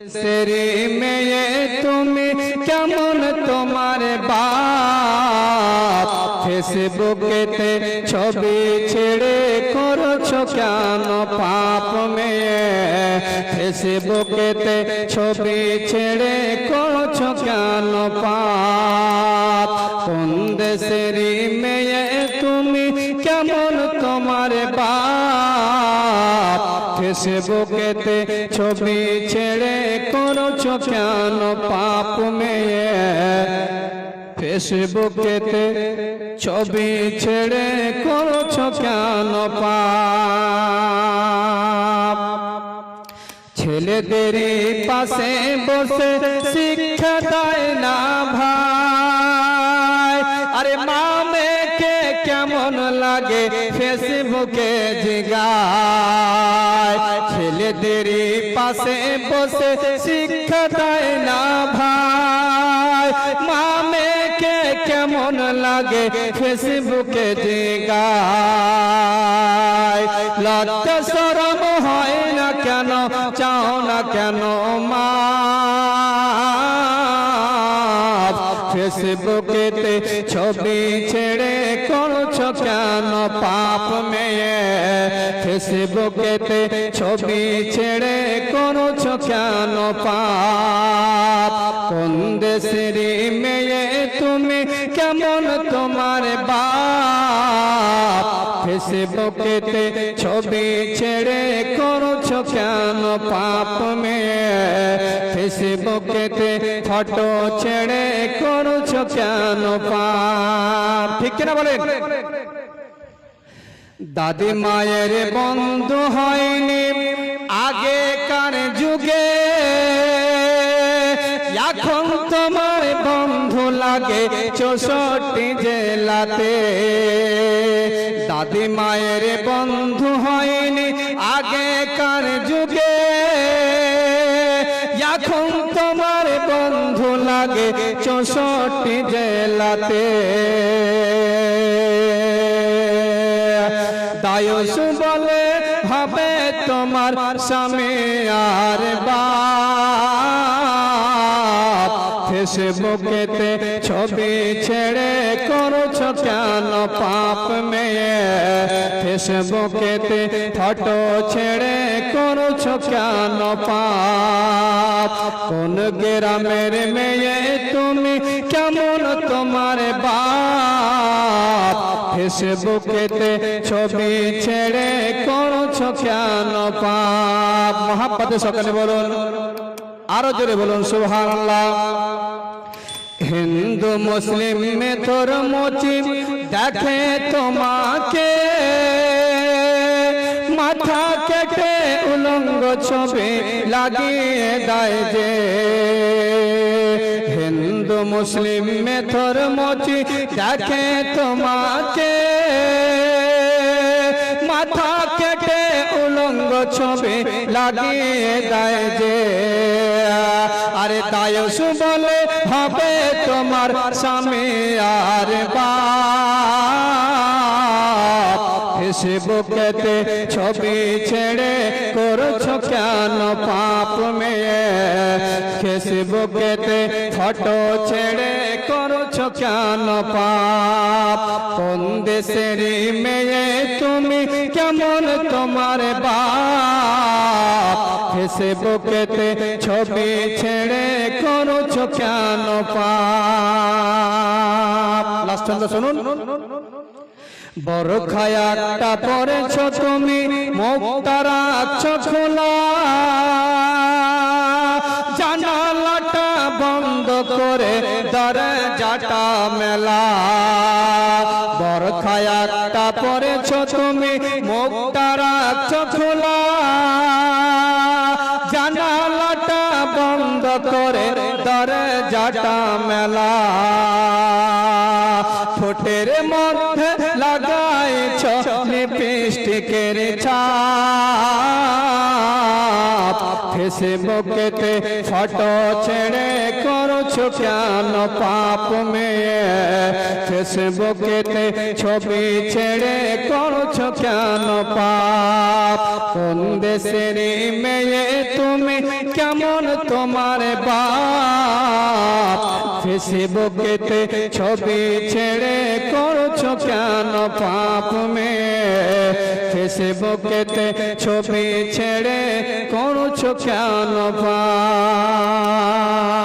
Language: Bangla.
সেরি মেয়ে তুমি কেমন তোমার বাপ ফেসবুকেতে ছবি ছেড়ে করছো কেন পাপ মেয়ে ফেসবুকেতে ছবি ছেড়ে করছো কেন পাপ কোন দেশেরি মেয়ে তুমি কেমন তোমার বাপ ফেসবুকেতে ছবি ছেড়ে করছো কেন পাপ মেয়ে ফেসবুকেতে ছবি ছেড়ে করছো কেন পাপ ছেলেদের পাশে বসে শিক্ষা দেয় না ভাই আরে মা মেয়েকে কেমন লাগে ফেসবুকে জিগায় ছেলেদের পাশে বসে শিক্ষা দেয় না ভাই মা মেয়েকে কেমন লাগে ফেসবুকে জিগায় লজ্জা শরম হয় না কেন চাও না কেন মা ফেসবুকেতে ছবি ছেড়ে করছো কেন পাপ মেয়ে ফেসবুকেতে ছবি ছেড়ে করছো কেন পাপ কোন দেশের মেয়ে তুমি কেমন তোমার বাপ ফেসবুকেতে ছবি ছেড়ে করছো কেন পাপ মেয়ে ফেসবুকেতে ফটো ছেড়ে করছো কেন পাপ ঠিক কিনা বলেন দাদি মায়ের বন্ধু হয়নি আগেকার যুগে এখন তোমার বন্ধু লাগে 64 জেলাতে দাদি মায়ের বন্ধু হয়নি আগেকার যুগে এখন তোমার বন্ধু লাগে 64 জেলাতে দায়ুস বলে হবে তোমার স্বামী আর বাপ ফেসবুকেতে ছবি ছেড়ে করছো কেন পাপ মেয়ে ফেসবুকেতে ফটো ছেড়ে করছো কেন পাপ কোন গ্রামের মেয়ে তুমি কেমন তোমার বাপ ফেসবুকেতে ছবি ছেড়ে করছো কেন পাপ মহাব্বতে সকালে বলুন আরো জোরে বলুন সুবহানাল্লাহ হিন্দু মুসলিম মে ধর্ম দেখে তোমাকে মাথা কেটে উলঙ্গ ছবি লাগিয়ে দেয় যে হিন্দু মুসলিম মে ধর্ম দেখে তোমাকে মাথা কেটে উলঙ্গ ছবি লাগিয়ে দেয় যে আরে দায়ুস বলে হবে তোমার স্বামী আর বাপ ফেসবুকেতে ছবি ছেড়ে করছো কেন পাপ মেয়ে ফেসবুকেতে ফটো ছেড়ে করছো কেন পাপ কোন দেশের মেয়ে তুমি কেমন তোমার বাপ ফেসবুকেতে ছবি ছেড়ে করছো কেন পাপ লাস্ট ছন্দ শুনুন বরখা একটা পরেছো তুমি মুখটা রাখছো খোলা জানালাটা বন্ধ করে দরজাটা মেলা বরখা একটা পরেছো তুমি মুখটা রাখছো খোলা জানালাটা বন্ধ করে দরজাটা মেলা ঠোঁটের মধ্যে লাগাইছো লিপস্টিকের ছাপ ফেসবুকেতে ফটো ছেড়ে করছো কেন পাপ মেয়ে ফেসবুকেতে ছবি ছেড়ে করছো কেন পাপ কোন দেশের মেয়ে তুমি কেমন তোমার বাপ ফেসবুকেতে ছবি ছেড়ে করছো কেন পাপ মেয়ে ফেসবুকেতে ছবি ছেড়ে করছো কেন পাপ